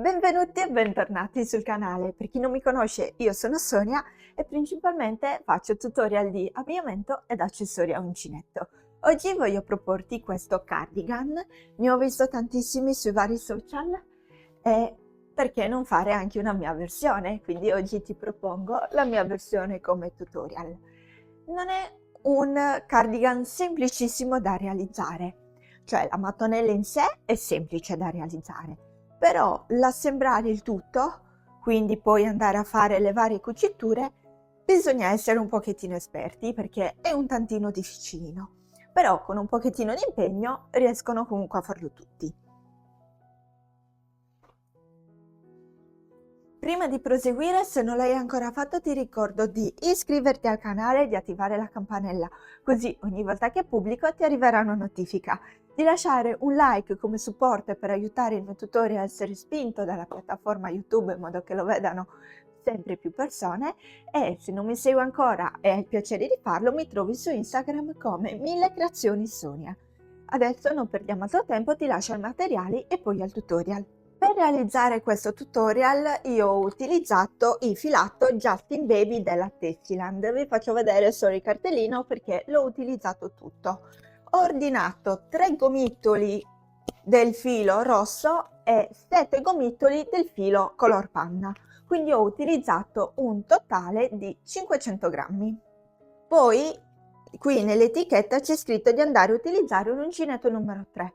benvenuti e bentornati sul canale. Per chi non mi conosce, io sono Sonia e principalmente faccio tutorial di abbigliamento ed accessori a uncinetto. Oggi voglio proporti questo cardigan, ne ho visto tantissimi sui vari social e perché non fare anche una mia versione? Quindi oggi ti propongo la mia versione come tutorial. Non è un cardigan semplicissimo da realizzare, cioè la mattonella in sé è semplice da realizzare. Però l'assemblare il tutto, quindi poi andare a fare le varie cuciture, bisogna essere un pochettino esperti perché è un tantino difficilino, però con un pochettino di impegno riescono comunque a farlo tutti. Prima di proseguire, se non l'hai ancora fatto, ti ricordo di iscriverti al canale e di attivare la campanella, così ogni volta che pubblico ti arriverà una notifica. Di lasciare un like come supporto per aiutare il mio tutorial a essere spinto dalla piattaforma YouTube in modo che lo vedano sempre più persone, e se non mi segui ancora e hai il piacere di farlo, mi trovi su Instagram come 1000 creazioni Sonia. Adesso non perdiamo altro tempo, ti lascio ai materiali e poi al tutorial. Per realizzare questo tutorial io ho utilizzato il filato Justin Baby della Tessiland. Vi faccio vedere solo il cartellino perché l'ho utilizzato tutto. Ho ordinato 3 gomitoli del filo rosso e 7 gomitoli del filo color panna, quindi ho utilizzato un totale di 500 grammi. Poi qui nell'etichetta c'è scritto di andare a utilizzare un uncinetto numero 3.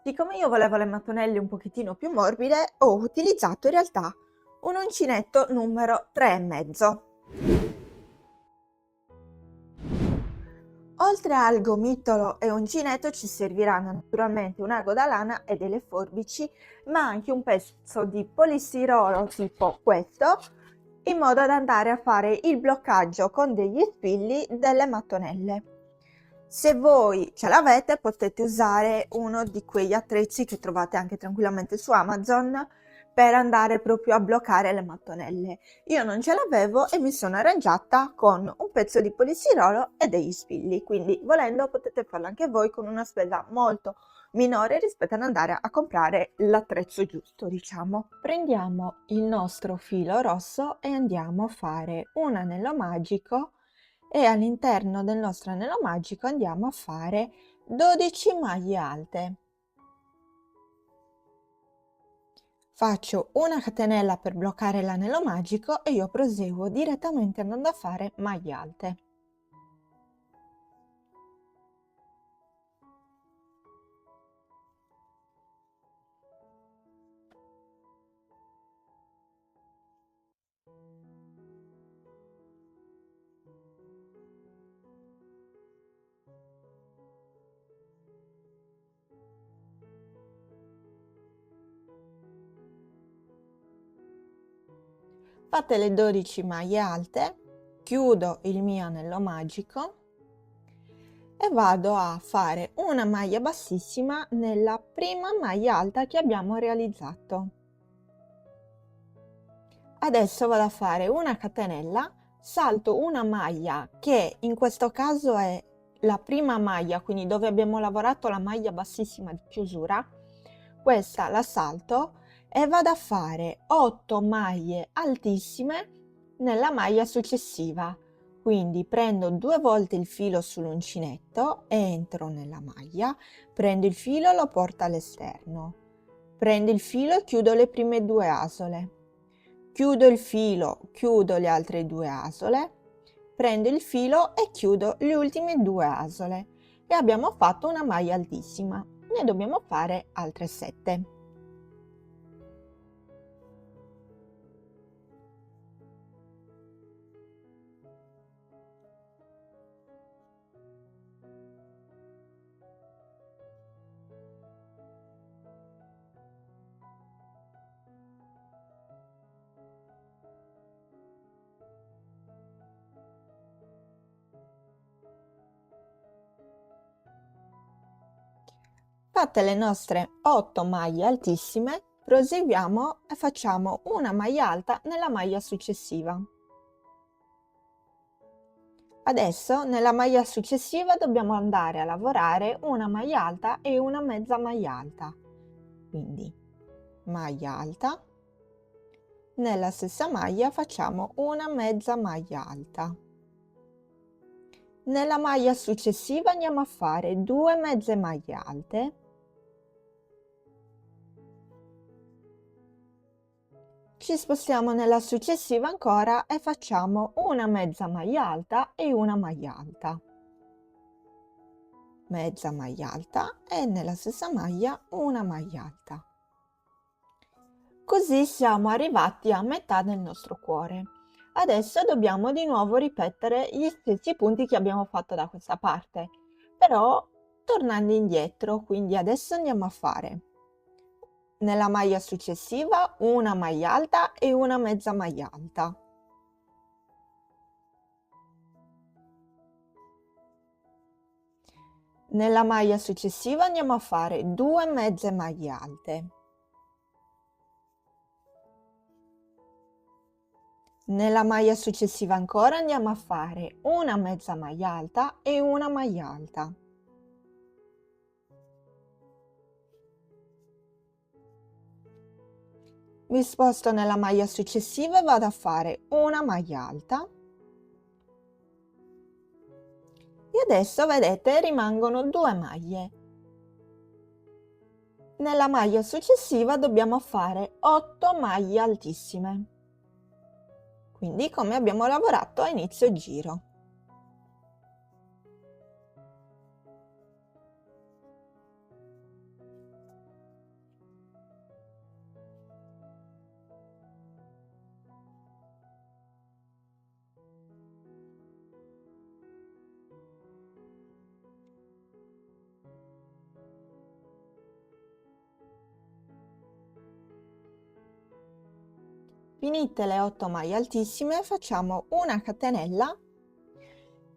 Siccome io volevo le mattonelle un pochettino più morbide, ho utilizzato in realtà un uncinetto numero 3,5. Oltre al gomitolo e uncinetto ci serviranno naturalmente un ago da lana e delle forbici, ma anche un pezzo di polistirolo tipo questo, in modo da andare a fare il bloccaggio con degli spilli delle mattonelle. Se voi ce l'avete, potete usare uno di quegli attrezzi che trovate anche tranquillamente su Amazon per andare proprio a bloccare le mattonelle. Io non ce l'avevo e mi sono arrangiata con un pezzo di polistirolo e degli spilli, quindi volendo potete farlo anche voi con una spesa molto minore rispetto ad andare a comprare l'attrezzo giusto, diciamo. Prendiamo il nostro filo rosso e andiamo a fare un anello magico, e all'interno del nostro anello magico andiamo a fare 12 maglie alte. Faccio una catenella per bloccare l'anello magico e io proseguo direttamente andando a fare maglie alte. Fatte le 12 maglie alte, chiudo il mio anello magico e vado a fare una maglia bassissima nella prima maglia alta che abbiamo realizzato. Adesso vado a fare una catenella, salto una maglia che in questo caso è la prima maglia, quindi dove abbiamo lavorato la maglia bassissima di chiusura, questa la salto e vado a fare 8 maglie altissime nella maglia successiva. Quindi prendo 2 volte il filo sull'uncinetto, entro nella maglia, prendo il filo e lo porto all'esterno, prendo il filo e chiudo le prime 2 asole, chiudo il filo, chiudo le altre 2 asole, prendo il filo e chiudo le ultime 2 asole e abbiamo fatto una maglia altissima. Ne dobbiamo fare altre 7. Fatte le nostre 8 maglie altissime, proseguiamo e facciamo una maglia alta nella maglia successiva. Adesso nella maglia successiva dobbiamo andare a lavorare una maglia alta e una mezza maglia alta. Quindi maglia alta, Nella stessa maglia facciamo una mezza maglia alta. Nella maglia successiva andiamo a fare 2 mezze maglie alte. Ci spostiamo nella successiva ancora e facciamo una mezza maglia alta e una maglia alta. Mezza maglia alta e nella stessa maglia una maglia alta. Così siamo arrivati a metà del nostro cuore. Adesso dobbiamo di nuovo ripetere gli stessi punti che abbiamo fatto da questa parte, però tornando indietro, quindi adesso andiamo a fare nella maglia successiva una maglia alta e una mezza maglia alta. Nella maglia successiva andiamo a fare 2 mezze maglie alte. Nella maglia successiva ancora andiamo a fare una mezza maglia alta e una maglia alta. Mi sposto nella maglia successiva e vado a fare una maglia alta. E adesso vedete rimangono 2 maglie. Nella maglia successiva dobbiamo fare 8 maglie altissime. Quindi come abbiamo lavorato a inizio giro. Finite le 8 maglie altissime, facciamo una catenella,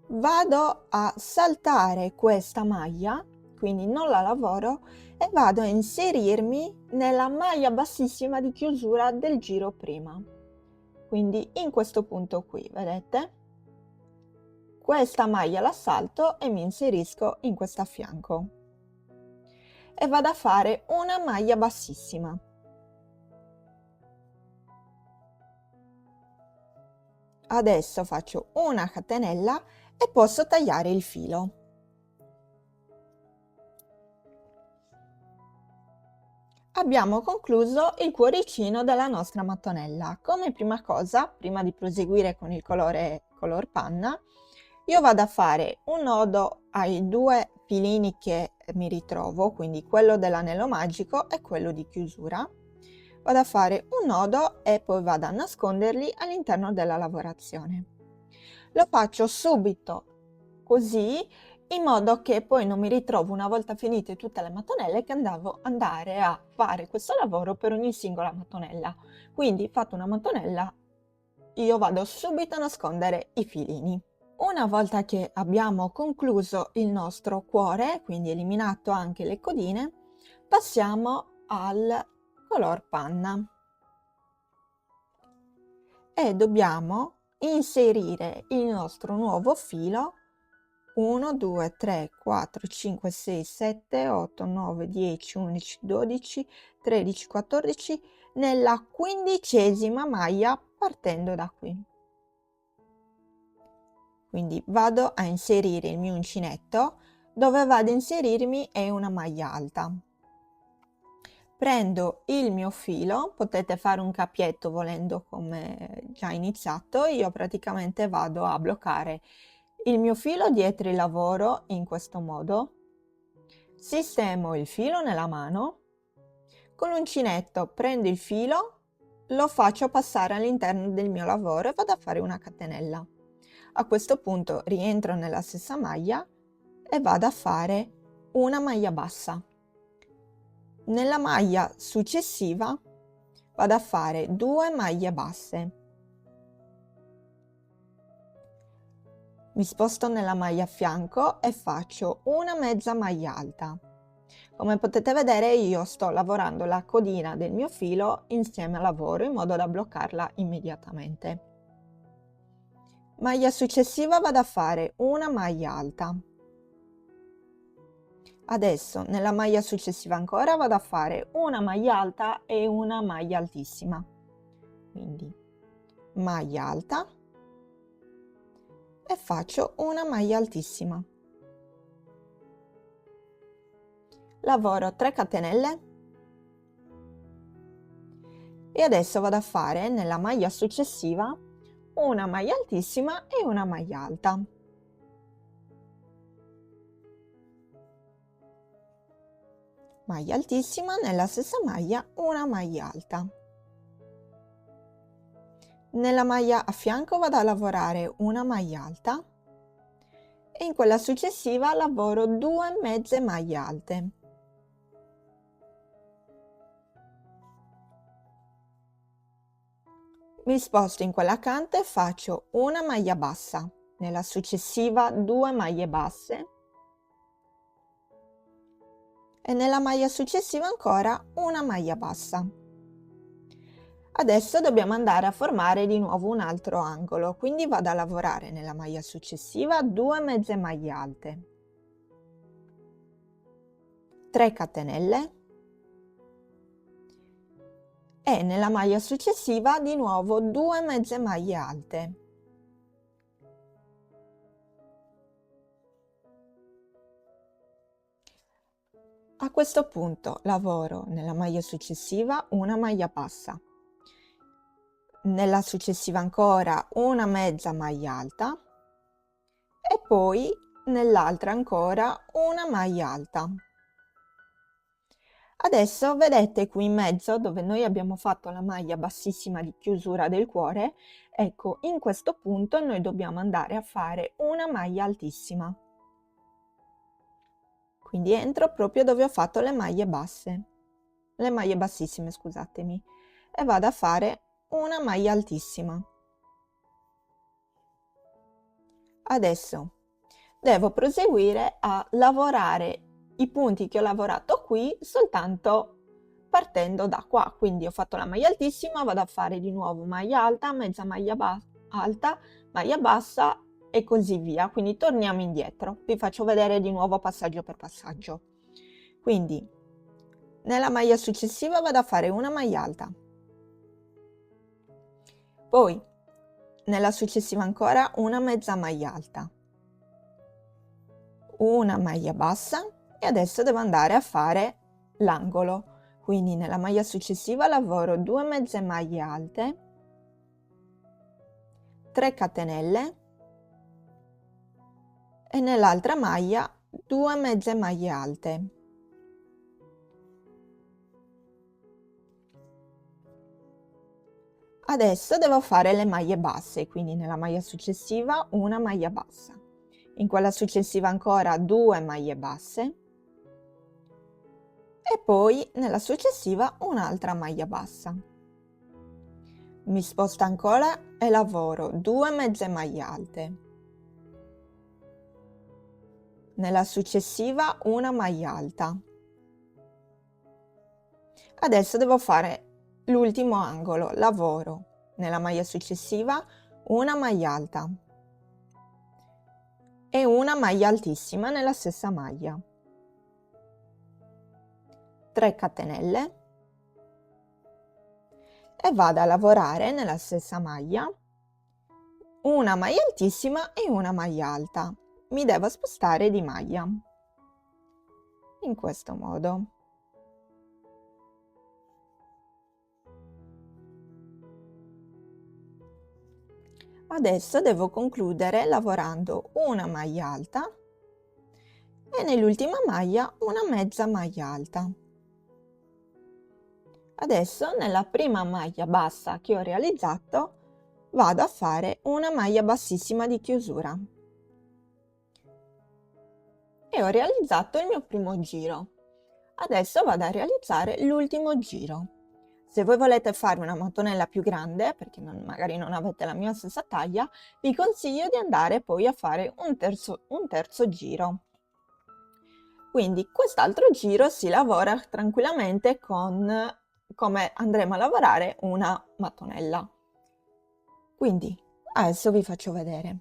vado a saltare questa maglia, quindi non la lavoro, e vado a inserirmi nella maglia bassissima di chiusura del giro prima. Quindi in questo punto qui, vedete? Questa maglia la salto e mi inserisco in questo a fianco. E vado a fare una maglia bassissima. Adesso faccio una catenella e posso tagliare il filo. Abbiamo concluso il cuoricino della nostra mattonella. Come prima cosa, prima di proseguire con il color panna, io vado a fare un nodo ai 2 filini che mi ritrovo, quindi quello dell'anello magico e quello di chiusura. Vado a fare un nodo e poi vado a nasconderli all'interno della lavorazione. Lo faccio subito così, in modo che poi non mi ritrovo una volta finite tutte le mattonelle che andare a fare questo lavoro per ogni singola mattonella. Quindi fatta una mattonella, io vado subito a nascondere i filini. Una volta che abbiamo concluso il nostro cuore, quindi eliminato anche le codine, passiamo al color panna e dobbiamo inserire il nostro nuovo filo 1, 2, 3, 4, 5, 6, 7, 8, 9, 10, 11, 12, 13, 14 nella 15ª maglia partendo da qui. Quindi vado a inserire il mio uncinetto, dove vado a inserirmi è una maglia alta. Prendo il mio filo, potete fare un cappietto volendo come già iniziato, io praticamente vado a bloccare il mio filo dietro il lavoro in questo modo, sistemo il filo nella mano, con l'uncinetto prendo il filo, lo faccio passare all'interno del mio lavoro e vado a fare una catenella. A questo punto rientro nella stessa maglia e vado a fare una maglia bassa. Nella maglia successiva vado a fare 2 maglie basse. Mi sposto nella maglia a fianco e faccio una mezza maglia alta. Come potete vedere io sto lavorando la codina del mio filo insieme al lavoro in modo da bloccarla immediatamente. Maglia successiva vado a fare una maglia alta. Adesso nella maglia successiva ancora vado a fare una maglia alta e una maglia altissima. quindi maglia alta e faccio una maglia altissima. Lavoro 3 catenelle e adesso vado a fare nella maglia successiva una maglia altissima e una maglia alta. Maglia altissima, nella stessa maglia una maglia alta. Nella maglia a fianco vado a lavorare una maglia alta e in quella successiva lavoro 2 mezze maglie alte. Mi sposto in quella accanto e faccio una maglia bassa, nella successiva 2 maglie basse e nella maglia successiva ancora una maglia bassa. Adesso dobbiamo andare a formare di nuovo un altro angolo, quindi vado a lavorare nella maglia successiva 2 mezze maglie alte, 3 catenelle e nella maglia successiva di nuovo 2 mezze maglie alte. A questo punto lavoro nella maglia successiva una maglia bassa, nella successiva ancora una mezza maglia alta e poi nell'altra ancora una maglia alta. Adesso vedete qui in mezzo dove noi abbiamo fatto la maglia bassissima di chiusura del cuore, ecco, in questo punto noi dobbiamo andare a fare una maglia altissima. Quindi entro proprio dove ho fatto le maglie basse, le maglie bassissime, scusatemi, e vado a fare una maglia altissima. Adesso devo proseguire a lavorare i punti che ho lavorato qui soltanto partendo da qua, quindi ho fatto la maglia altissima, vado a fare di nuovo maglia alta, mezza maglia alta, maglia bassa e così via. Quindi torniamo indietro, vi faccio vedere di nuovo passaggio per passaggio. Quindi nella maglia successiva vado a fare una maglia alta, poi nella successiva ancora una mezza maglia alta, una maglia bassa e adesso devo andare a fare l'angolo. Quindi nella maglia successiva lavoro 2 mezze maglie alte, 3 catenelle e nell'altra maglia 2 mezze maglie alte. Adesso devo fare le maglie basse, quindi nella maglia successiva una maglia bassa, in quella successiva ancora 2 maglie basse e poi nella successiva un'altra maglia bassa. Mi sposto ancora e lavoro 2 mezze maglie alte, nella successiva una maglia alta. Adesso devo fare l'ultimo angolo, lavoro nella maglia successiva una maglia alta e una maglia altissima nella stessa maglia, 3 catenelle e vado a lavorare nella stessa maglia una maglia altissima e una maglia alta. Mi devo spostare di maglia in questo modo. Adesso devo concludere lavorando una maglia alta e nell'ultima maglia una mezza maglia alta. Adesso nella prima maglia bassa che ho realizzato vado a fare una maglia bassissima di chiusura e ho realizzato il mio primo giro. Adesso vado a realizzare l'ultimo giro. Se voi volete fare una mattonella più grande, perché magari non avete la mia stessa taglia, vi consiglio di andare poi a fare un terzo giro. Quindi quest'altro giro si lavora tranquillamente con come andremo a lavorare una mattonella. Quindi adesso vi faccio vedere.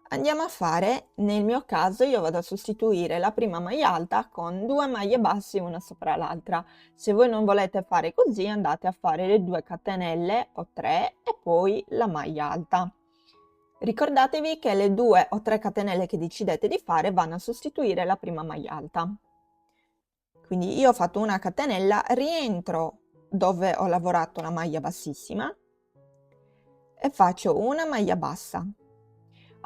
Andiamo a fare, nel mio caso io vado a sostituire la prima maglia alta con 2 maglie basse una sopra l'altra. Se voi non volete fare così, andate a fare le 2 catenelle o 3 e poi la maglia alta. Ricordatevi che le 2 o 3 catenelle che decidete di fare vanno a sostituire la prima maglia alta. Quindi io ho fatto una catenella, rientro dove ho lavorato la maglia bassissima e faccio una maglia bassa.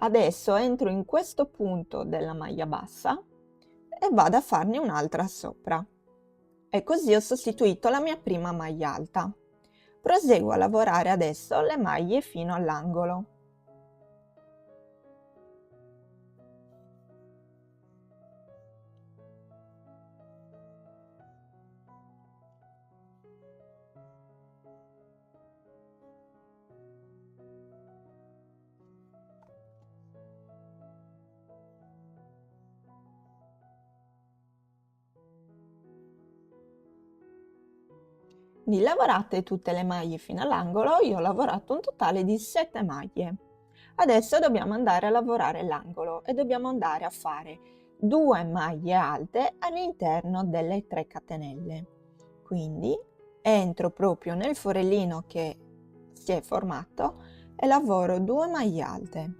Adesso entro in questo punto della maglia bassa e vado a farne un'altra sopra. E così ho sostituito la mia prima maglia alta. Proseguo a lavorare adesso le maglie fino all'angolo. Quindi lavorate tutte le maglie fino all'angolo, io ho lavorato un totale di 7 maglie. Adesso dobbiamo andare a lavorare l'angolo e dobbiamo andare a fare 2 maglie alte all'interno delle 3 catenelle. Quindi entro proprio nel forellino che si è formato e lavoro 2 maglie alte.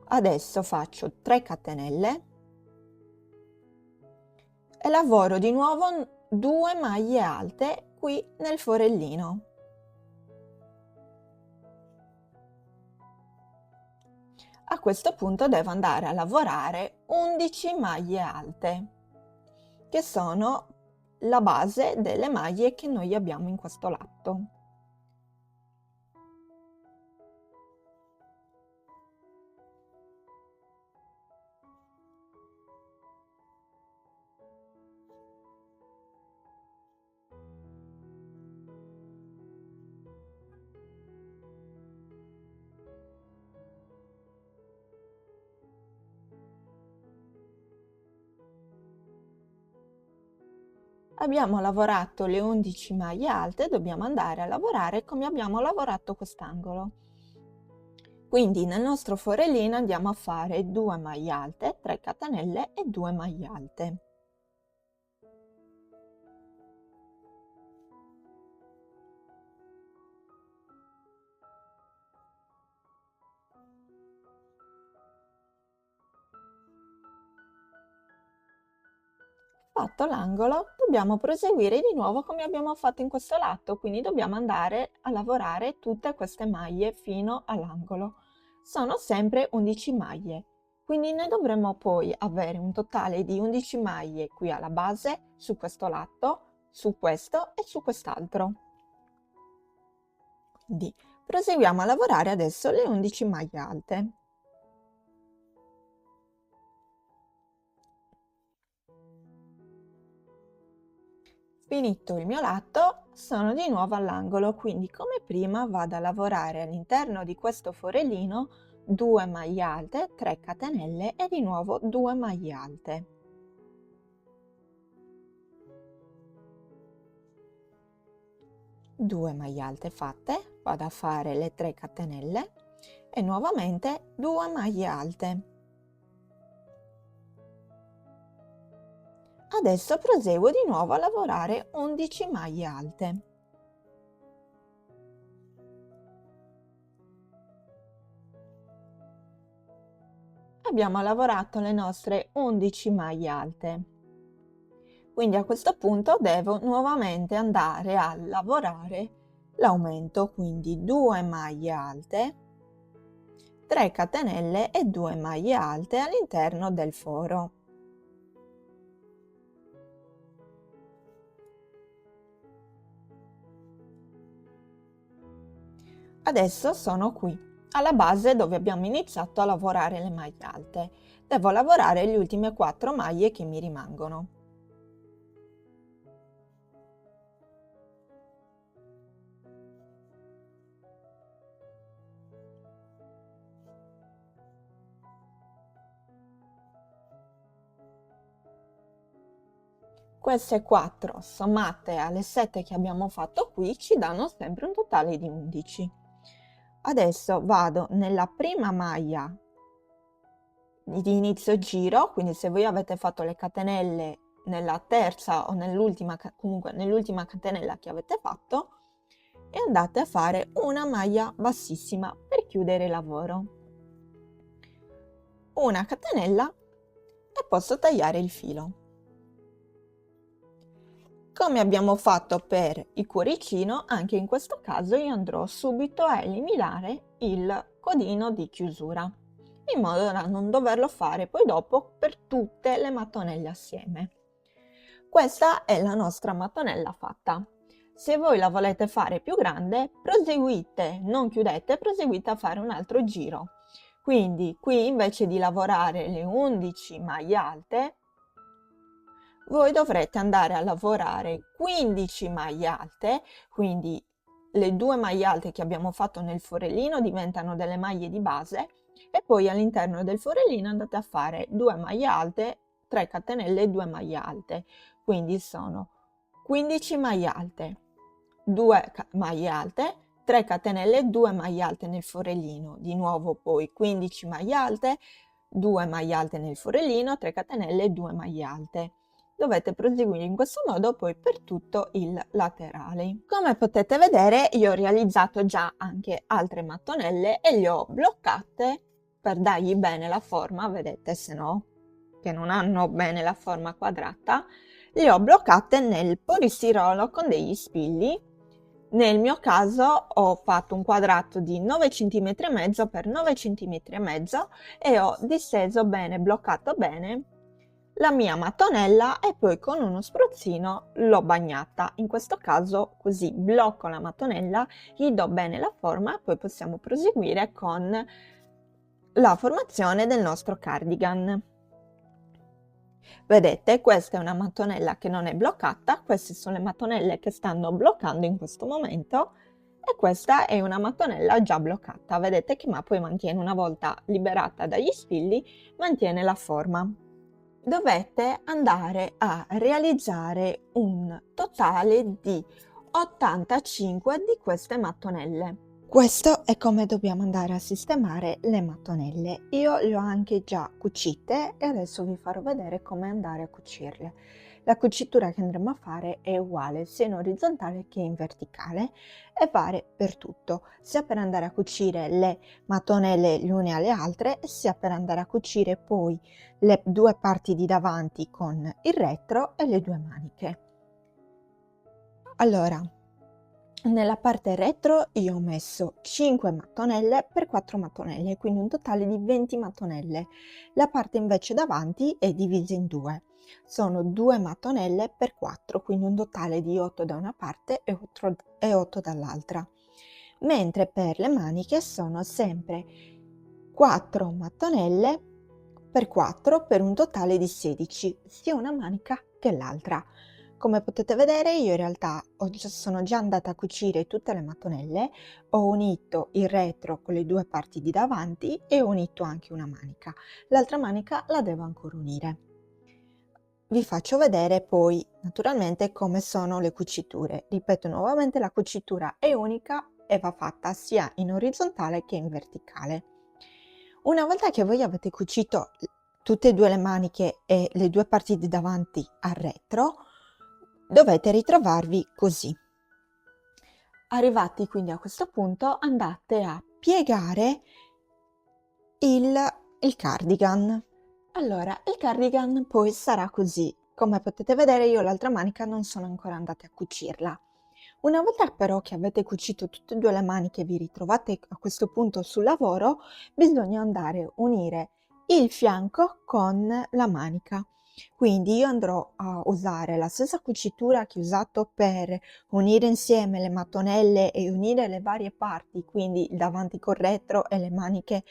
Adesso faccio 3 catenelle e lavoro di nuovo 2 maglie alte qui nel forellino. A questo punto devo andare a lavorare 11 maglie alte, che sono la base delle maglie che noi abbiamo in questo lato. Abbiamo lavorato le 11 maglie alte, dobbiamo andare a lavorare come abbiamo lavorato quest'angolo. Quindi nel nostro forellino andiamo a fare 2 maglie alte, 3 catenelle e 2 maglie alte. Fatto l'angolo, dobbiamo proseguire di nuovo come abbiamo fatto in questo lato, quindi dobbiamo andare a lavorare tutte queste maglie fino all'angolo. Sono sempre 11 maglie, quindi noi dovremo poi avere un totale di 11 maglie qui alla base, su questo lato, su questo e su quest'altro. Quindi proseguiamo a lavorare adesso le 11 maglie alte. Finito il mio lato, sono di nuovo all'angolo, quindi come prima vado a lavorare all'interno di questo forellino 2 maglie alte, 3 catenelle e di nuovo 2 maglie alte. Due maglie alte fatte, vado a fare le 3 catenelle e nuovamente 2 maglie alte. Adesso proseguo di nuovo a lavorare 11 maglie alte. Abbiamo lavorato le nostre 11 maglie alte. Quindi a questo punto devo nuovamente andare a lavorare l'aumento, quindi 2 maglie alte, 3 catenelle e 2 maglie alte all'interno del foro. Adesso sono qui, alla base dove abbiamo iniziato a lavorare le maglie alte. Devo lavorare le ultime 4 maglie che mi rimangono. Queste 4 sommate alle 7 che abbiamo fatto qui ci danno sempre un totale di 11. adesso vado nella prima maglia di inizio giro, quindi se voi avete fatto le catenelle nella terza o nell'ultima, comunque nell'ultima catenella che avete fatto, e andate a fare una maglia bassissima per chiudere il lavoro. Una catenella e posso tagliare il filo. Come abbiamo fatto per il cuoricino, anche in questo caso io andrò subito a eliminare il codino di chiusura, in modo da non doverlo fare poi dopo per tutte le mattonelle assieme. Questa è la nostra mattonella fatta. Se voi la volete fare più grande, proseguite, non chiudete, proseguite a fare un altro giro. Quindi qui invece di lavorare le 11 maglie alte, voi dovrete andare a lavorare 15 maglie alte, quindi le 2 maglie alte che abbiamo fatto nel forellino diventano delle maglie di base e poi all'interno del forellino andate a fare 2 maglie alte, 3 catenelle e 2 maglie alte. Quindi sono 15 maglie alte, 2 maglie alte, 3 catenelle, 2 maglie alte nel forellino, di nuovo poi 15 maglie alte, 2 maglie alte nel forellino, 3 catenelle e 2 maglie alte. Dovete proseguire in questo modo poi per tutto il laterale. Come potete vedere io ho realizzato già anche altre mattonelle e le ho bloccate per dargli bene la forma, vedete, se no che non hanno bene la forma quadrata, le ho bloccate nel polistirolo con degli spilli. Nel mio caso ho fatto un quadrato di 9 cm e mezzo per 9 cm e mezzo e ho disteso bene, bloccato bene la mia mattonella e poi con uno spruzzino l'ho bagnata. In questo caso così blocco la mattonella, gli do bene la forma e poi possiamo proseguire con la formazione del nostro cardigan. Vedete, questa è una mattonella che non è bloccata, queste sono le mattonelle che stanno bloccando in questo momento e questa è una mattonella già bloccata. Vedete che poi mantiene, una volta liberata dagli spilli, mantiene la forma. Dovete andare a realizzare un totale di 85 di queste mattonelle. Questo è come dobbiamo andare a sistemare le mattonelle. Io le ho anche già cucite e adesso vi farò vedere come andare a cucirle. La cucitura che andremo a fare è uguale sia in orizzontale che in verticale e vale per tutto, sia per andare a cucire le mattonelle le une alle altre, sia per andare a cucire poi le 2 parti di davanti con il retro e le 2 maniche. Allora, nella parte retro io ho messo 5 mattonelle per 4 mattonelle, quindi un totale di 20 mattonelle. La parte invece davanti è divisa in 2. Sono 2 mattonelle per 4, quindi un totale di 8 da una parte e 8 dall'altra. Mentre per le maniche sono sempre 4 mattonelle per 4 per un totale di 16, sia una manica che l'altra. Come potete vedere io in realtà sono già andata a cucire tutte le mattonelle, ho unito il retro con le 2 parti di davanti e ho unito anche una manica. L'altra manica la devo ancora unire. Vi faccio vedere poi naturalmente come sono le cuciture. Ripeto nuovamente, la cucitura è unica e va fatta sia in orizzontale che in verticale. Una volta che voi avete cucito tutte e 2 le maniche e le 2 parti di davanti al retro, dovete ritrovarvi così. Arrivati quindi a questo punto andate a piegare il cardigan. Allora, il cardigan poi sarà così. Come potete vedere io l'altra manica non sono ancora andata a cucirla. Una volta però che avete cucito tutte e 2 le maniche e vi ritrovate a questo punto sul lavoro, bisogna andare a unire il fianco con la manica. Quindi io andrò a usare la stessa cucitura che ho usato per unire insieme le mattonelle e unire le varie parti, quindi il davanti col retro e le maniche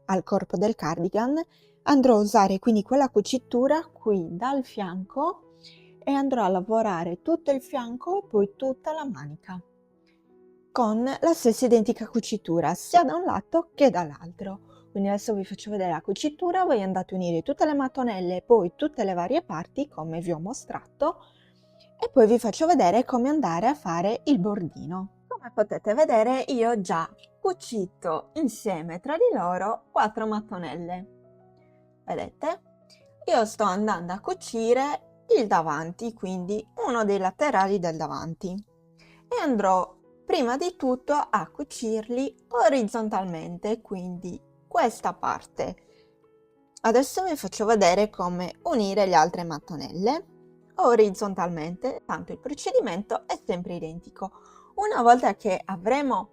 al corpo del cardigan. Andrò a usare quindi quella cucitura qui dal fianco e andrò a lavorare tutto il fianco e poi tutta la manica con la stessa identica cucitura sia da un lato che dall'altro. Quindi adesso vi faccio vedere la cucitura, voi andate a unire tutte le mattonelle e poi tutte le varie parti come vi ho mostrato e poi vi faccio vedere come andare a fare il bordino. Come potete vedere io ho già cucito insieme tra di loro 4 mattonelle. Vedete? Io sto andando a cucire il davanti, quindi uno dei laterali del davanti, e andrò prima di tutto a cucirli orizzontalmente, quindi questa parte. Adesso vi faccio vedere come unire le altre mattonelle orizzontalmente, tanto il procedimento è sempre identico. Una volta che avremo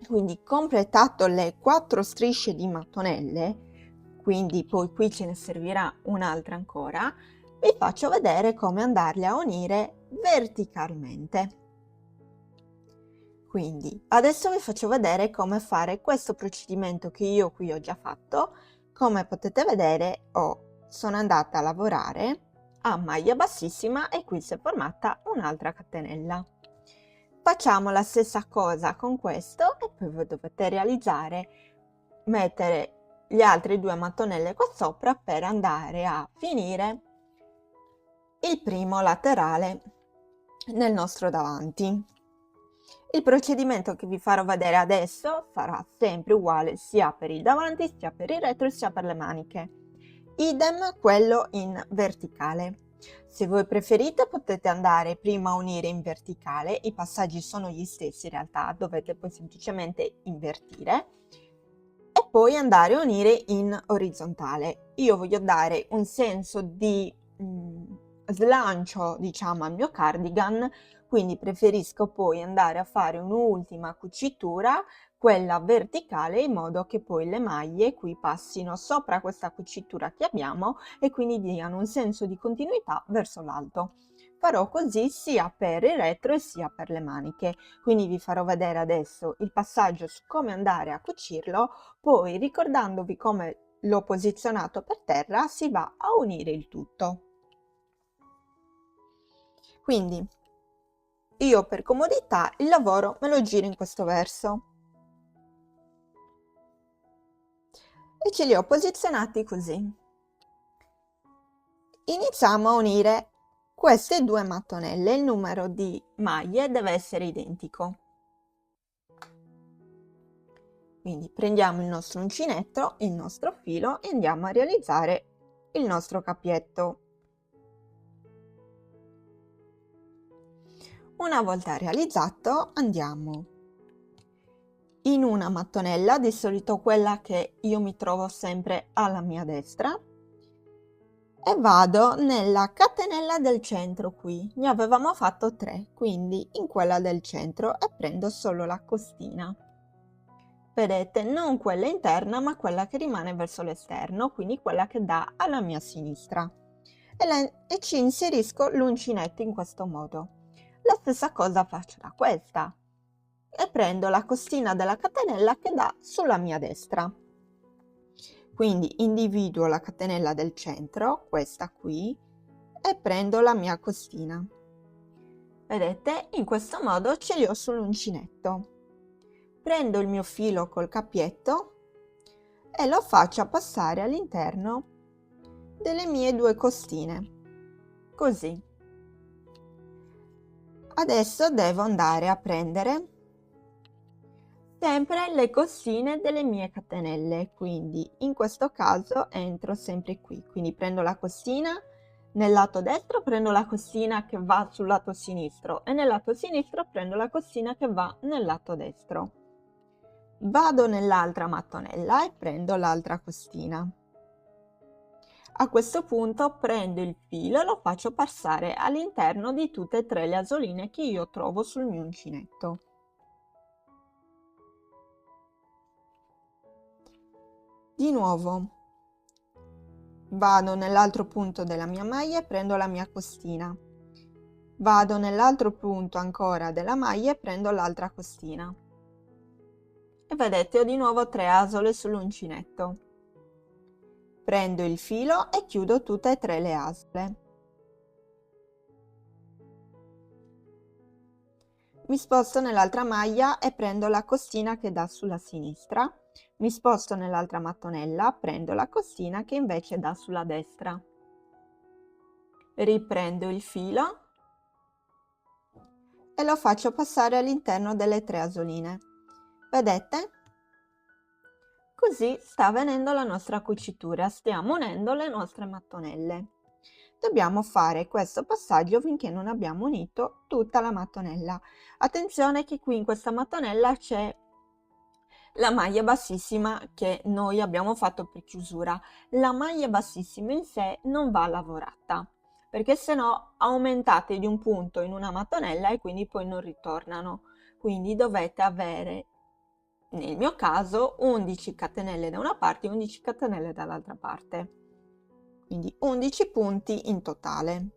quindi completato le 4 strisce di mattonelle, quindi poi qui ce ne servirà un'altra ancora, vi faccio vedere come andarle a unire verticalmente. Quindi adesso vi faccio vedere come fare questo procedimento che io qui ho già fatto. Come potete vedere sono andata a lavorare a maglia bassissima e qui si è formata un'altra catenella. Facciamo la stessa cosa con questo e poi voi dovete realizzare, mettere le altre 2 mattonelle qua sopra per andare a finire il primo laterale nel nostro davanti. Il procedimento che vi farò vedere adesso sarà sempre uguale sia per il davanti, sia per il retro, sia per le maniche. Idem quello in verticale. Se voi preferite potete andare prima a unire in verticale, i passaggi sono gli stessi in realtà, dovete poi semplicemente invertire e poi andare a unire in orizzontale. Io voglio dare un senso di slancio, diciamo, al mio cardigan, quindi preferisco poi andare a fare un'ultima cucitura, quella verticale, in modo che poi le maglie qui passino sopra questa cucitura che abbiamo e quindi diano un senso di continuità verso l'alto. Farò così sia per il retro e sia per le maniche, quindi vi farò vedere adesso il passaggio su come andare a cucirlo, poi ricordandovi come l'ho posizionato per terra si va a unire il tutto. Quindi io per comodità il lavoro me lo giro in questo verso e ce li ho posizionati così. Iniziamo a unire queste 2 mattonelle, il numero di maglie deve essere identico. Quindi prendiamo il nostro uncinetto, il nostro filo e andiamo a realizzare il nostro cappietto. Una volta realizzato andiamo in una mattonella, di solito quella che io mi trovo sempre alla mia destra, e vado nella catenella del centro qui. Ne avevamo fatto 3, quindi in quella del centro e prendo solo la costina. Vedete, non quella interna ma quella che rimane verso l'esterno, quindi quella che dà alla mia sinistra. E ci inserisco l'uncinetto in questo modo. La stessa cosa faccio da questa e prendo la costina della catenella che dà sulla mia destra. Quindi individuo la catenella del centro, questa qui, e prendo la mia costina. Vedete, in questo modo ce li ho sull'uncinetto. Prendo il mio filo col cappietto e lo faccio passare all'interno delle mie 2 costine, così. Adesso devo andare a prendere sempre le costine delle mie catenelle, quindi in questo caso entro sempre qui, quindi prendo la costina nel lato destro, prendo la costina che va sul lato sinistro e nel lato sinistro prendo la costina che va nel lato destro. Vado nell'altra mattonella e prendo l'altra costina. A questo punto prendo il filo e lo faccio passare all'interno di tutte e 3 le asoline che io trovo sul mio uncinetto. Di nuovo vado nell'altro punto della mia maglia e prendo la mia costina. Vado nell'altro punto ancora della maglia e prendo l'altra costina. E vedete, ho di nuovo 3 asole sull'uncinetto. Prendo il filo e chiudo tutte e 3 le asole. Mi sposto nell'altra maglia e prendo la costina che dà sulla sinistra. Mi sposto nell'altra mattonella, prendo la costina che invece dà sulla destra. Riprendo il filo e lo faccio passare all'interno delle 3 asoline. Vedete? Così sta avvenendo la nostra cucitura, stiamo unendo le nostre mattonelle. Dobbiamo fare questo passaggio finché non abbiamo unito tutta la mattonella. Attenzione che qui in questa mattonella c'è la maglia bassissima che noi abbiamo fatto per chiusura. La maglia bassissima in sé non va lavorata, perché se no aumentate di un punto in una mattonella e quindi poi non ritornano. Quindi dovete avere, nel mio caso, 11 catenelle da una parte e 11 catenelle dall'altra parte. Quindi 11 punti in totale.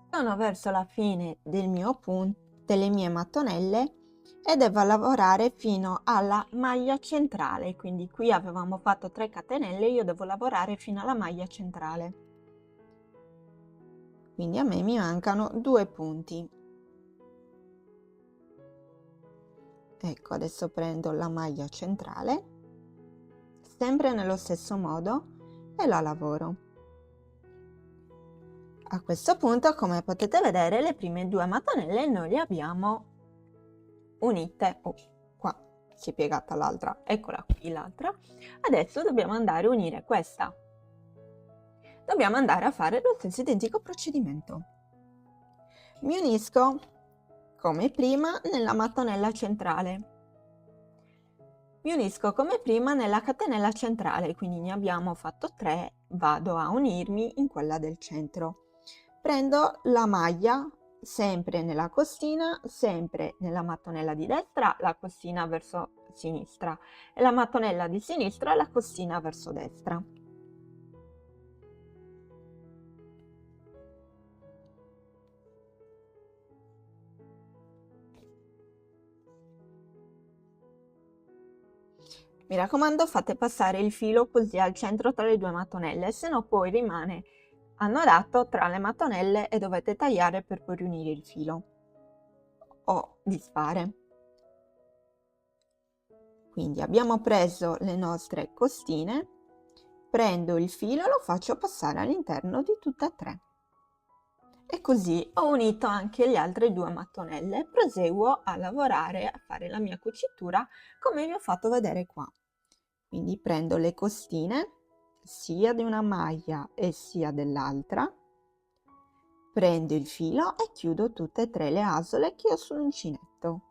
Sono verso la fine del mio punto, delle mie mattonelle, e devo lavorare fino alla maglia centrale, quindi qui avevamo fatto 3 catenelle, io devo lavorare fino alla maglia centrale. Quindi a me mi mancano 2 punti. Ecco, adesso prendo la maglia centrale, sempre nello stesso modo, e la lavoro. A questo punto, come potete vedere, le prime 2 mattonelle noi le abbiamo unite. Oh, qua si è piegata l'altra, eccola qui l'altra. Adesso dobbiamo andare a unire questa. Dobbiamo andare a fare lo stesso identico procedimento. Mi unisco come prima nella mattonella centrale. Mi unisco come prima nella catenella centrale, quindi ne abbiamo fatto 3, vado a unirmi in quella del centro. Prendo la maglia sempre nella costina, sempre nella mattonella di destra, la costina verso sinistra, e la mattonella di sinistra, la costina verso destra. Mi raccomando, fate passare il filo così al centro tra le 2 mattonelle, se no poi rimane annodato tra le mattonelle e dovete tagliare per poi riunire il filo o disfare. Quindi abbiamo preso le nostre costine, prendo il filo e lo faccio passare all'interno di tutte e 3. E così ho unito anche le altre 2 mattonelle. Proseguo a lavorare, a fare la mia cucitura come vi ho fatto vedere qua. Quindi prendo le costine sia di una maglia e sia dell'altra, prendo il filo e chiudo tutte e 3 le asole che ho sull'uncinetto.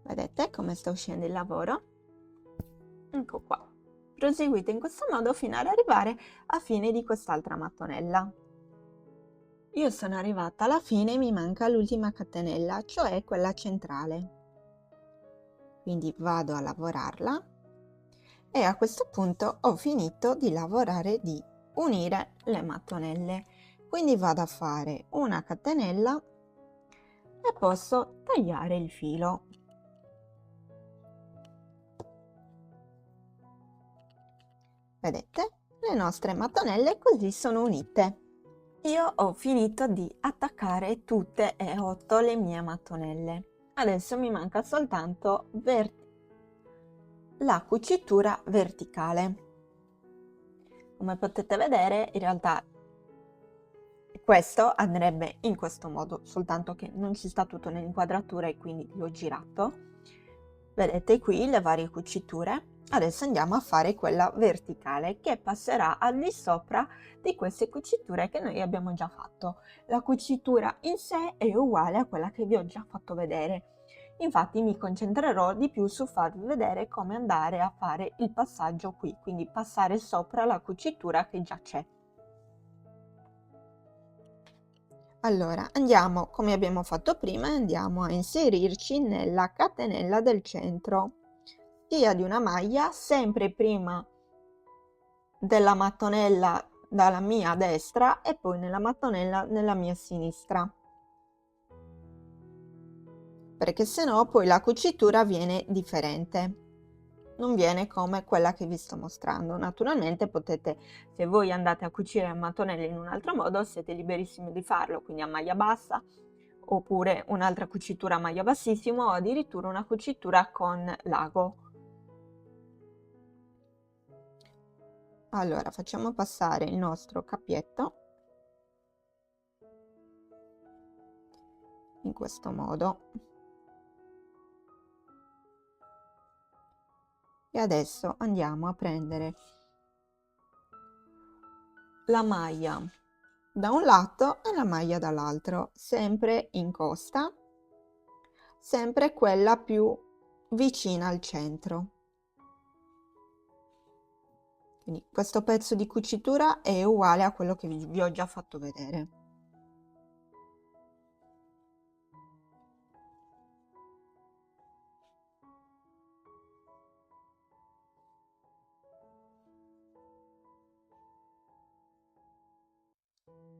Vedete come sta uscendo il lavoro? Ecco qua. Proseguite in questo modo fino ad arrivare a fine di quest'altra mattonella. Io sono arrivata alla fine e mi manca l'ultima catenella, cioè quella centrale. Quindi vado a lavorarla e a questo punto ho finito di lavorare, di unire le mattonelle. Quindi vado a fare una catenella e posso tagliare il filo. Vedete? Le nostre mattonelle così sono unite. Io ho finito di attaccare tutte e 8 le mie mattonelle. Adesso mi manca soltanto la cucitura verticale. Come potete vedere, in realtà questo andrebbe in questo modo, soltanto che non ci sta tutto nell'inquadratura e quindi l'ho girato. Vedete qui le varie cuciture. Adesso andiamo a fare quella verticale che passerà al di sopra di queste cuciture che noi abbiamo già fatto. La cucitura in sé è uguale a quella che vi ho già fatto vedere. Infatti mi concentrerò di più su farvi vedere come andare a fare il passaggio qui, quindi passare sopra la cucitura che già c'è. Allora, andiamo, come abbiamo fatto prima, andiamo a inserirci nella catenella del centro, sia di una maglia, sempre prima della mattonella dalla mia destra e poi nella mattonella nella mia sinistra, perché sennò poi la cucitura viene differente, non viene come quella che vi sto mostrando. Naturalmente potete, se voi andate a cucire a mattonelle in un altro modo, siete liberissimi di farlo, quindi a maglia bassa, oppure un'altra cucitura a maglia bassissimo, o addirittura una cucitura con l'ago. Allora, facciamo passare il nostro cappietto in questo modo. E adesso andiamo a prendere la maglia da un lato e la maglia dall'altro, sempre in costa, sempre quella più vicina al centro. Quindi questo pezzo di cucitura è uguale a quello che vi ho già fatto vedere.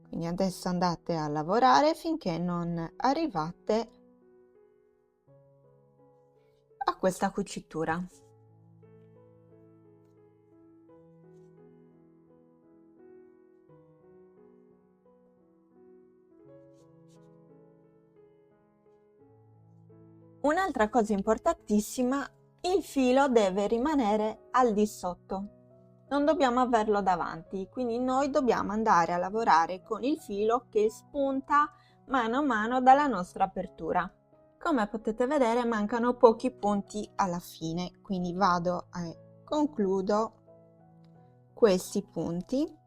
Quindi adesso andate a lavorare finché non arrivate a questa cucitura. Un'altra cosa importantissima, il filo deve rimanere al di sotto, non dobbiamo averlo davanti, quindi noi dobbiamo andare a lavorare con il filo che spunta mano a mano dalla nostra apertura. Come potete vedere mancano pochi punti alla fine, quindi vado e concludo questi punti.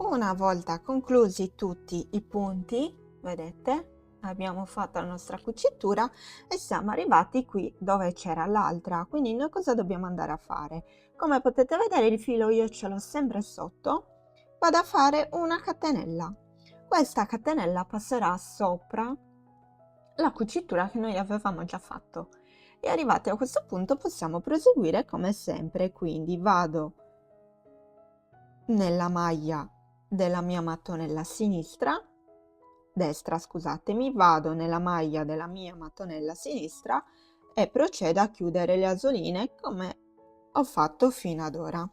Una volta conclusi tutti i punti, vedete, abbiamo fatto la nostra cucitura e siamo arrivati qui dove c'era l'altra. Quindi noi cosa dobbiamo andare a fare? Come potete vedere il filo io ce l'ho sempre sotto, vado a fare una catenella. Questa catenella passerà sopra la cucitura che noi avevamo già fatto. E arrivati a questo punto possiamo proseguire come sempre, quindi vado nella maglia della mia mattonella destra, scusatemi, vado nella maglia della mia mattonella sinistra e procedo a chiudere le asoline come ho fatto fino ad ora.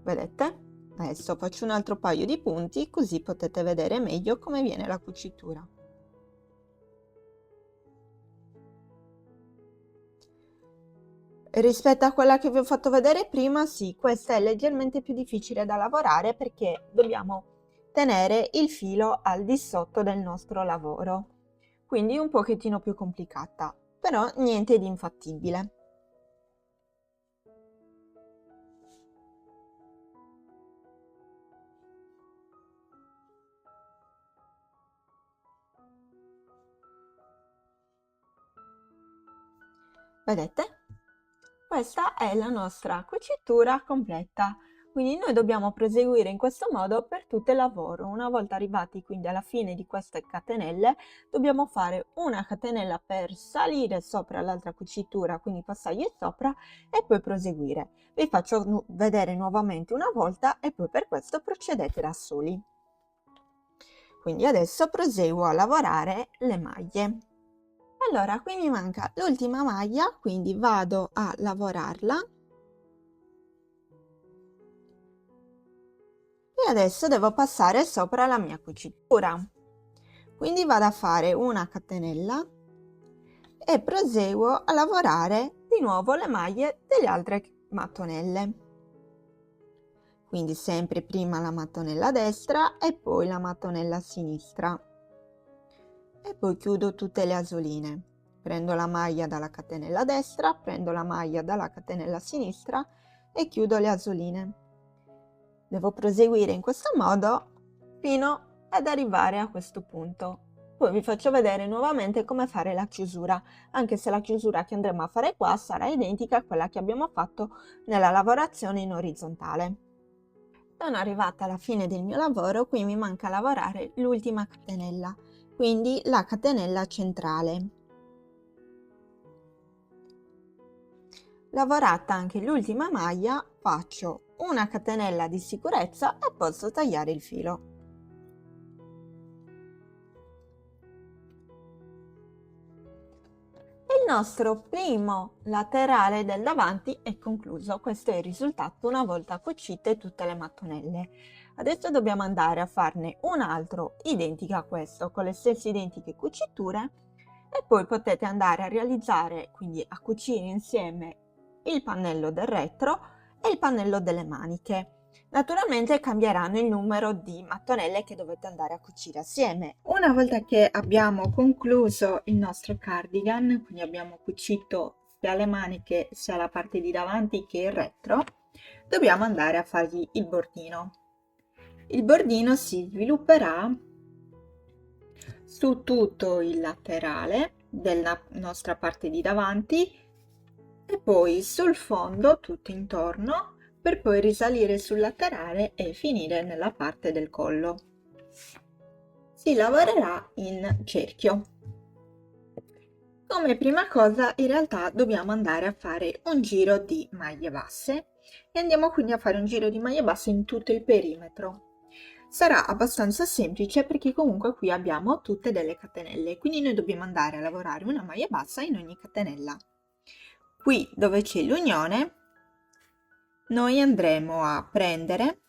Vedete? Adesso faccio un altro paio di punti così potete vedere meglio come viene la cucitura. Rispetto a quella che vi ho fatto vedere prima, sì, questa è leggermente più difficile da lavorare perché dobbiamo tenere il filo al di sotto del nostro lavoro, quindi un pochettino più complicata, però niente di infattibile. Vedete? Questa è la nostra cucitura completa, quindi noi dobbiamo proseguire in questo modo per tutto il lavoro. Una volta arrivati quindi alla fine di queste catenelle, dobbiamo fare una catenella per salire sopra l'altra cucitura, quindi passargli sopra e poi proseguire. Vi faccio vedere nuovamente una volta e poi per questo procedete da soli. Quindi adesso proseguo a lavorare le maglie. Allora, qui mi manca l'ultima maglia, quindi vado a lavorarla e adesso devo passare sopra la mia cucitura. Quindi vado a fare una catenella e proseguo a lavorare di nuovo le maglie delle altre mattonelle. quindi sempre prima la mattonella destra e poi la mattonella sinistra. E poi chiudo tutte le asoline. Prendo la maglia dalla catenella destra, prendo la maglia dalla catenella sinistra e chiudo le asoline. Devo proseguire in questo modo fino ad arrivare a questo punto. Poi vi faccio vedere nuovamente come fare la chiusura, anche se la chiusura che andremo a fare qua sarà identica a quella che abbiamo fatto nella lavorazione in orizzontale. Sono arrivata alla fine del mio lavoro, qui mi manca lavorare l'ultima catenella, quindi la catenella centrale. Lavorata anche l'ultima maglia, faccio una catenella di sicurezza e posso tagliare il filo. Il nostro primo laterale del davanti è concluso. Questo è il risultato una volta cucite tutte le mattonelle. Adesso dobbiamo andare a farne un altro identico a questo, con le stesse identiche cuciture, e poi potete andare a realizzare, quindi a cucire insieme il pannello del retro e il pannello delle maniche. Naturalmente cambieranno il numero di mattonelle che dovete andare a cucire assieme. Una volta che abbiamo concluso il nostro cardigan, quindi abbiamo cucito sia le maniche sia la parte di davanti che il retro, dobbiamo andare a fargli il bordino. Il bordino si svilupperà su tutto il laterale della nostra parte di davanti e poi sul fondo tutto intorno, per poi risalire sul laterale e finire nella parte del collo. Si lavorerà in cerchio. Come prima cosa in realtà dobbiamo andare a fare un giro di maglie basse e andiamo quindi a fare un giro di maglie basse in tutto il perimetro. Sarà abbastanza semplice perché comunque qui abbiamo tutte delle catenelle, quindi noi dobbiamo andare a lavorare una maglia bassa in ogni catenella. Qui dove c'è l'unione noi andremo a prendere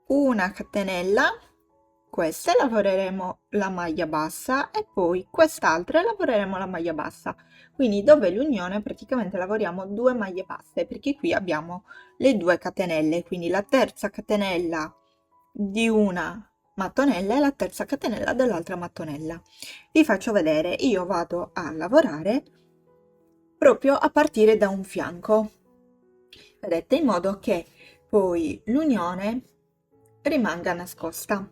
una catenella, questa lavoreremo la maglia bassa e poi quest'altra lavoreremo la maglia bassa, quindi dove l'unione praticamente lavoriamo 2 maglie basse perché qui abbiamo le 2 catenelle, quindi la terza catenella di una mattonella e la terza catenella dell'altra mattonella. Vi faccio vedere, io vado a lavorare proprio a partire da un fianco, vedete, in modo che poi l'unione rimanga nascosta.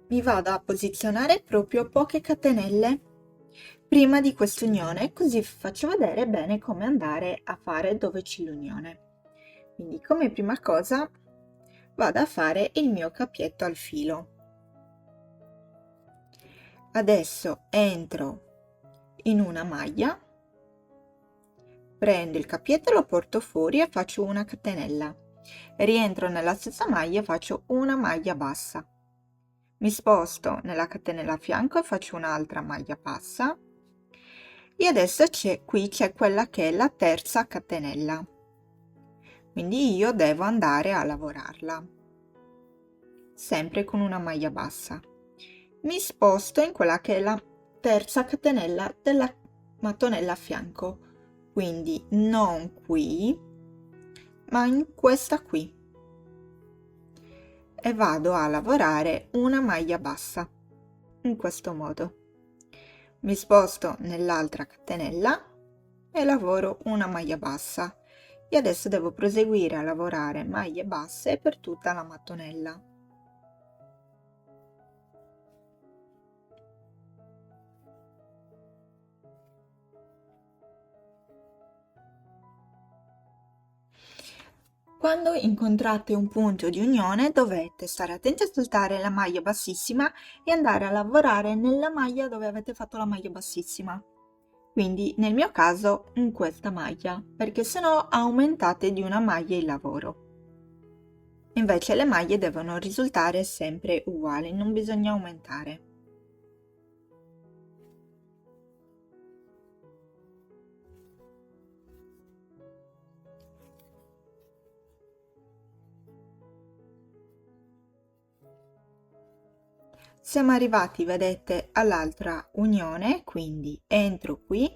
Mi vado a posizionare proprio poche catenelle prima di quest'unione, così faccio vedere bene come andare a fare dove c'è l'unione. Quindi come prima cosa vado a fare il mio cappietto al filo. Adesso entro in una maglia, prendo il cappietto, lo porto fuori e faccio una catenella, rientro nella stessa maglia e faccio una maglia bassa, mi sposto nella catenella a fianco e faccio un'altra maglia bassa e adesso qui c'è quella che è la terza catenella, quindi io devo andare a lavorarla sempre con una maglia bassa. Mi sposto in quella che è la terza catenella della mattonella a fianco, quindi non qui ma in questa qui, e vado a lavorare una maglia bassa in questo modo. Mi sposto nell'altra catenella e lavoro una maglia bassa e adesso devo proseguire a lavorare maglie basse per tutta la mattonella. Quando incontrate un punto di unione dovete stare attenti a saltare la maglia bassissima e andare a lavorare nella maglia dove avete fatto la maglia bassissima. Quindi nel mio caso in questa maglia, perché sennò aumentate di una maglia il lavoro. Invece le maglie devono risultare sempre uguali, non bisogna aumentare. siamo arrivati, vedete, all'altra unione, quindi entro qui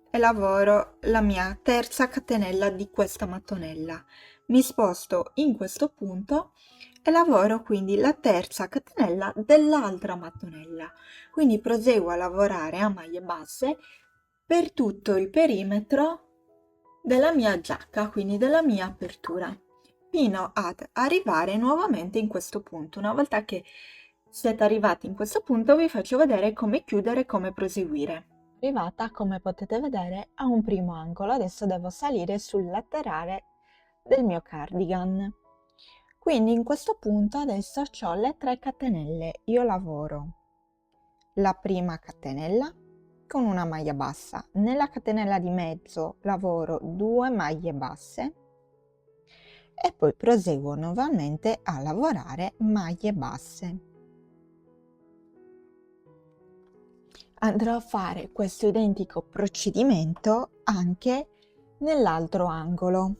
e lavoro la mia terza catenella di questa mattonella. Mi sposto in questo punto e lavoro quindi la terza catenella dell'altra mattonella. Quindi proseguo a lavorare a maglie basse per tutto il perimetro della mia giacca, quindi della mia apertura, fino ad arrivare nuovamente in questo punto. Una volta che siete arrivati in questo punto vi faccio vedere come chiudere e come proseguire. Arrivata, come potete vedere, a un primo angolo. Adesso devo salire sul laterale del mio cardigan. Quindi in questo punto adesso ho le 3 catenelle. Io lavoro la prima catenella con una maglia bassa. Nella catenella di mezzo lavoro 2 maglie basse e poi proseguo nuovamente a lavorare maglie basse. Andrò a fare questo identico procedimento anche nell'altro angolo,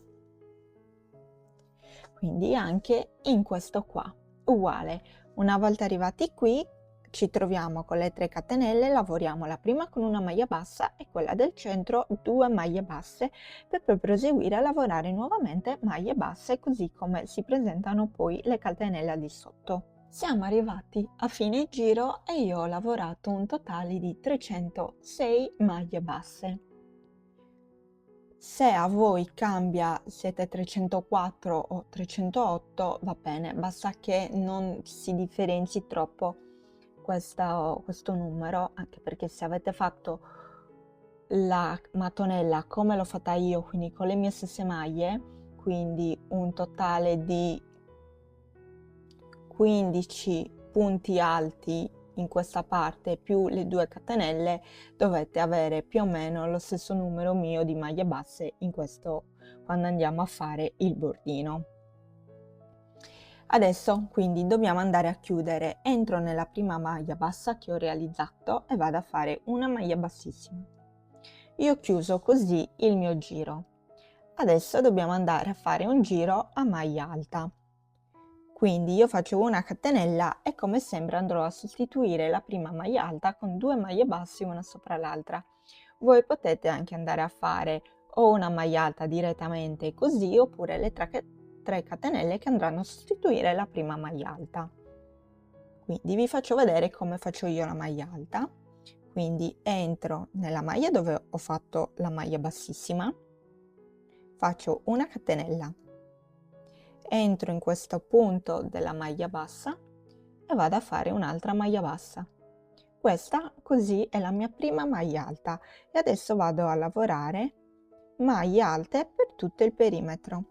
quindi anche in questo qua, uguale. Una volta arrivati qui ci troviamo con le 3 catenelle, lavoriamo la prima con una maglia bassa e quella del centro 2 maglie basse, per poi proseguire a lavorare nuovamente maglie basse, così come si presentano poi le catenelle di sotto. Siamo arrivati a fine giro e io ho lavorato un totale di 306 maglie basse. Se a voi cambia, siete 304 o 308, va bene, basta che non si differenzi troppo questo numero, anche perché se avete fatto la mattonella come l'ho fatta io, quindi con le mie stesse maglie, quindi un totale di 15 punti alti in questa parte più le 2 catenelle, dovete avere più o meno lo stesso numero mio di maglie basse in questo, quando andiamo a fare il bordino. Adesso quindi dobbiamo andare a chiudere. Entro nella prima maglia bassa che ho realizzato e vado a fare una maglia bassissima. Io ho chiuso così il mio giro. Adesso dobbiamo andare a fare un giro a maglia alta. Quindi io faccio una catenella e come sempre andrò a sostituire la prima maglia alta con 2 maglie basse una sopra l'altra. Voi potete anche andare a fare o una maglia alta direttamente così, oppure le 3 catenelle che andranno a sostituire la prima maglia alta. Quindi vi faccio vedere come faccio io la maglia alta. Quindi entro nella maglia dove ho fatto la maglia bassissima, faccio una catenella, entro in questo punto della maglia bassa e vado a fare un'altra maglia bassa. Questa così è la mia prima maglia alta e adesso vado a lavorare maglie alte per tutto il perimetro.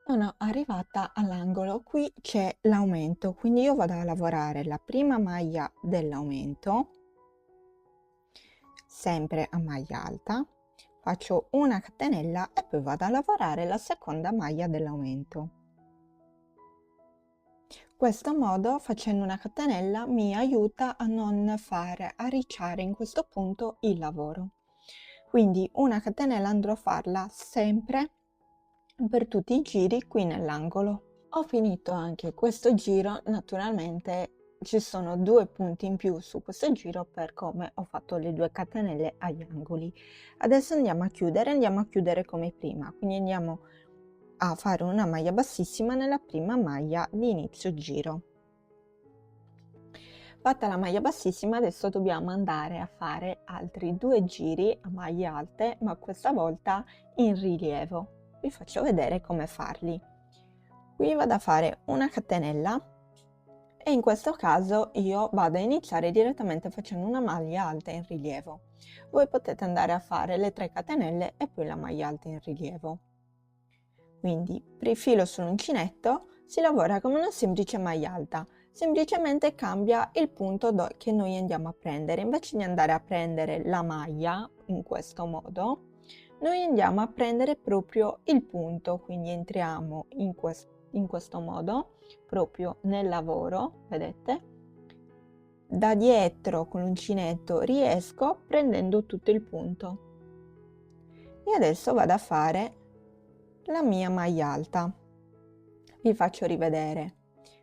Sono arrivata all'angolo, qui c'è l'aumento, quindi io vado a lavorare la prima maglia dell'aumento, sempre a maglia alta, faccio una catenella e poi vado a lavorare la seconda maglia dell'aumento. Questo modo, facendo una catenella, mi aiuta a non fare arricciare in questo punto il lavoro. Quindi una catenella andrò a farla sempre per tutti i giri qui nell'angolo. Ho finito anche questo giro, naturalmente ci sono 2 punti in più su questo giro per come ho fatto le 2 catenelle agli angoli. Adesso andiamo a chiudere come prima, quindi andiamo a fare una maglia bassissima nella prima maglia di inizio giro. Fatta la maglia bassissima, adesso dobbiamo andare a fare altri 2 giri a maglie alte, ma questa volta in rilievo. Vi faccio vedere come farli. Qui vado a fare una catenella e in questo caso io vado a iniziare direttamente facendo una maglia alta in rilievo. Voi potete andare a fare le 3 catenelle e poi la maglia alta in rilievo. Quindi prefilo sull'uncinetto, si lavora come una semplice maglia alta, semplicemente cambia il punto che noi andiamo a prendere. Invece di andare a prendere la maglia in questo modo, noi andiamo a prendere proprio il punto, quindi entriamo in questo modo, proprio nel lavoro, vedete? Da dietro con l'uncinetto riesco prendendo tutto il punto. E adesso vado a fare la mia maglia alta. Vi faccio rivedere.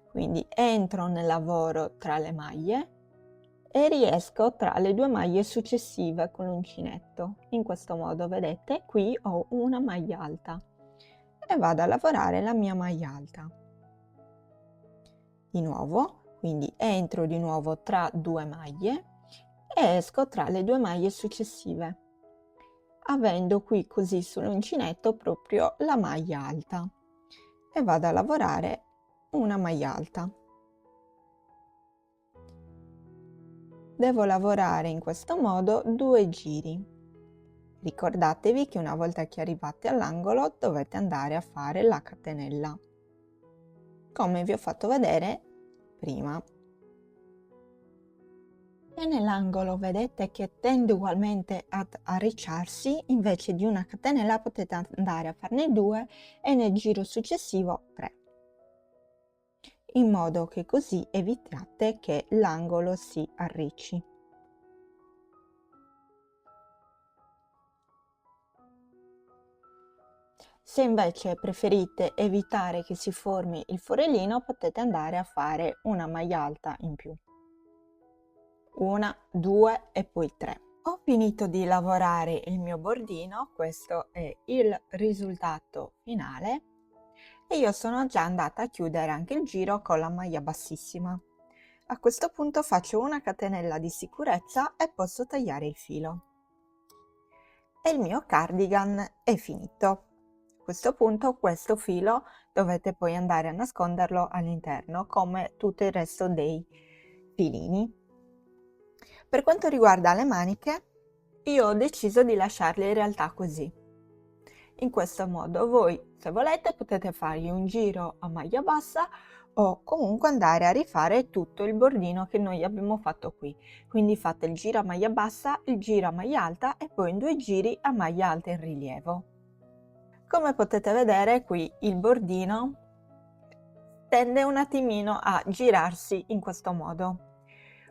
Quindi entro nel lavoro tra le maglie e riesco tra le due maglie successive con l'uncinetto. In questo modo, vedete, qui ho una maglia alta e vado a lavorare la mia maglia alta. Di nuovo, quindi entro di nuovo tra due maglie e esco tra le due maglie successive, avendo qui così sull'uncinetto proprio la maglia alta, e vado a lavorare una maglia alta. Devo lavorare in questo modo 2 giri. Ricordatevi che una volta che arrivate all'angolo dovete andare a fare la catenella, come vi ho fatto vedere prima. E nell'angolo vedete che tende ugualmente ad arricciarsi, invece di una catenella potete andare a farne 2 e nel giro successivo 3, in modo che così evitate che l'angolo si arricci. Se invece preferite evitare che si formi il forellino, potete andare a fare una maglia alta in più. 1, 2 e poi 3. Ho finito di lavorare il mio bordino, questo è il risultato finale e io sono già andata a chiudere anche il giro con la maglia bassissima. A questo punto faccio una catenella di sicurezza e posso tagliare il filo. E il mio cardigan è finito. A questo punto questo filo dovete poi andare a nasconderlo all'interno come tutto il resto dei filini. Per quanto riguarda le maniche, io ho deciso di lasciarle in realtà così. In questo modo voi, se volete, potete fargli un giro a maglia bassa o comunque andare a rifare tutto il bordino che noi abbiamo fatto qui. Quindi fate il giro a maglia bassa, il giro a maglia alta e poi in 2 giri a maglia alta in rilievo. Come potete vedere qui il bordino tende un attimino a girarsi in questo modo.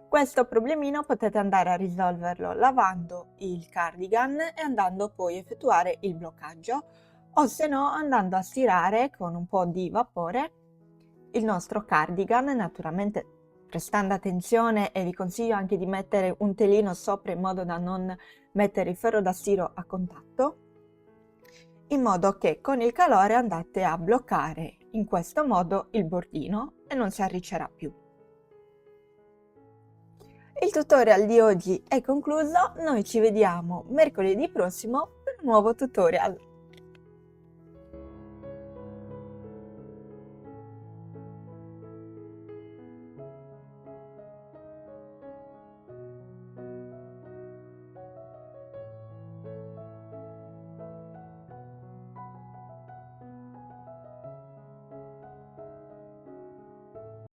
Questo problemino potete andare a risolverlo lavando il cardigan e andando poi a effettuare il bloccaggio, o se no andando a stirare con un po' di vapore il nostro cardigan, naturalmente prestando attenzione, e vi consiglio anche di mettere un telino sopra in modo da non mettere il ferro da stiro a contatto, in modo che con il calore andate a bloccare in questo modo il bordino e non si arriccerà più. Il tutorial di oggi è concluso, noi ci vediamo mercoledì prossimo per un nuovo tutorial.